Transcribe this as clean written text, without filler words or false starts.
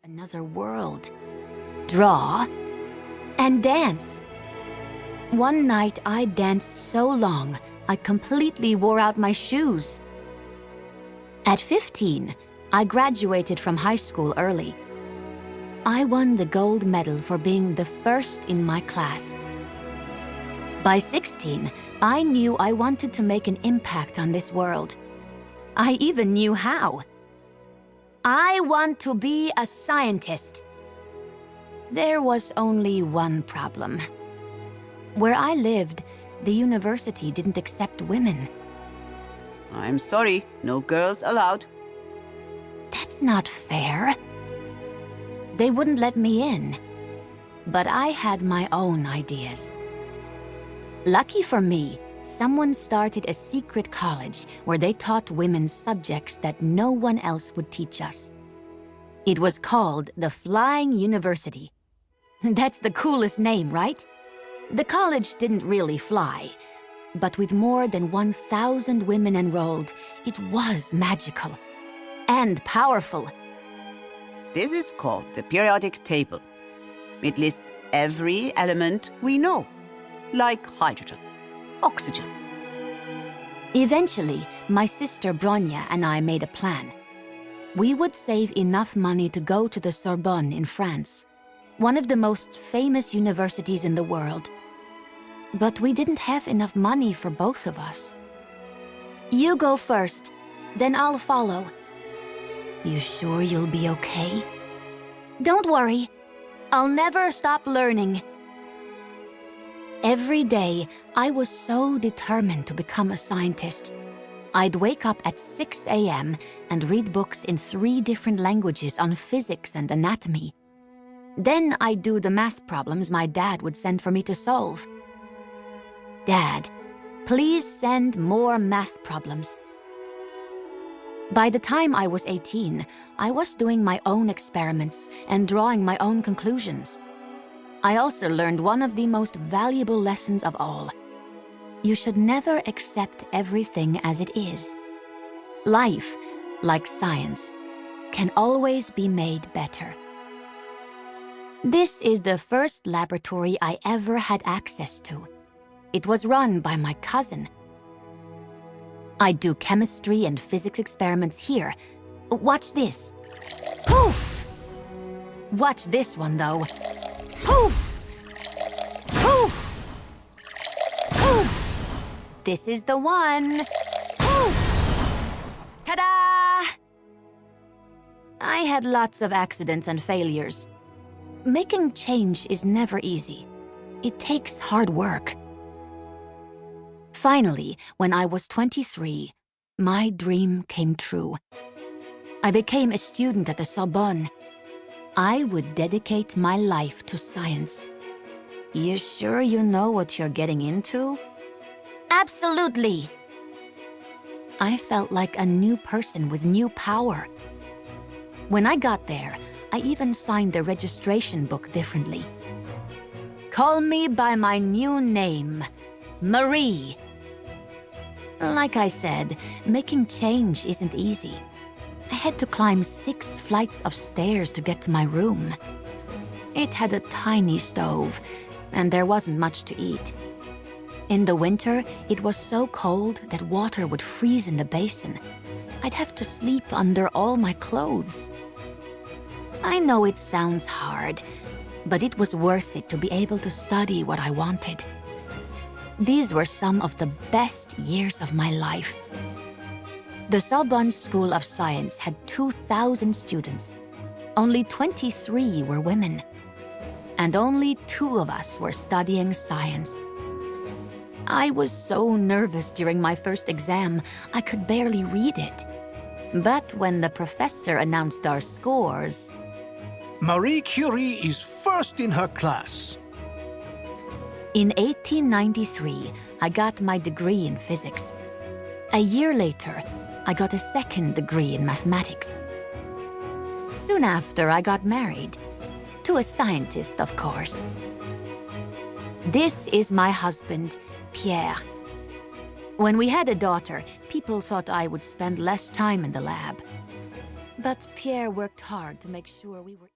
another world, draw, and dance. One night I danced so long, I completely wore out my shoes. At 15, I graduated from high school early. I won the gold medal for being the first in my class. By 16, I knew I wanted to make an impact on this world. I even knew how. I want to be a scientist. There was only one problem. Where I lived, the university didn't accept women. I'm sorry, no girls allowed. That's not fair. They wouldn't let me in. But I had my own ideas. Lucky for me, someone started a secret college where they taught women subjects that no one else would teach us. It was called the Flying University. That's the coolest name, right? The college didn't really fly, but with more than 1,000 women enrolled, it was magical and powerful. This is called the periodic table. It lists every element we know, like hydrogen, oxygen. Eventually, my sister Bronya and I made a plan. We would save enough money to go to the Sorbonne in France, one of the most famous universities in the world. But we didn't have enough money for both of us. You go first, then I'll follow. You sure you'll be okay? Don't worry, I'll never stop learning. Every day, I was so determined to become a scientist. I'd wake up at 6 a.m. and read books in 3 different languages on physics and anatomy. Then I'd do the math problems my dad would send for me to solve. Dad, please send more math problems. By the time I was 18, I was doing my own experiments and drawing my own conclusions. I also learned one of the most valuable lessons of all. You should never accept everything as it is. Life, like science, can always be made better. This is the first laboratory I ever had access to. It was run by my cousin. I'd do chemistry and physics experiments here. Watch this. Poof! Watch this one, though. Poof! Poof! Poof! This is the one. Poof! Ta-da! I had lots of accidents and failures. Making change is never easy. It takes hard work. Finally, when I was 23, my dream came true. I became a student at the Sorbonne. I would dedicate my life to science. You sure you know what you're getting into? Absolutely! I felt like a new person with new power. When I got there, I even signed the registration book differently. Call me by my new name, Marie. Like I said, making change isn't easy. I had to climb 6 flights of stairs to get to my room. It had a tiny stove, and there wasn't much to eat. In the winter, it was so cold that water would freeze in the basin. I'd have to sleep under all my clothes. I know it sounds hard, but it was worth it to be able to study what I wanted. These were some of the best years of my life. The Sorbonne School of Science had 2,000 students. Only 23 were women. And only 2 of us were studying science. I was so nervous during my first exam, I could barely read it. But when the professor announced our scores... Marie Curie is first in her class. In 1893, I got my degree in physics. A year later, I got a second degree in mathematics. Soon after, I got married. To a scientist, of course. This is my husband, Pierre. When we had a daughter, people thought I would spend less time in the lab. But Pierre worked hard to make sure we were...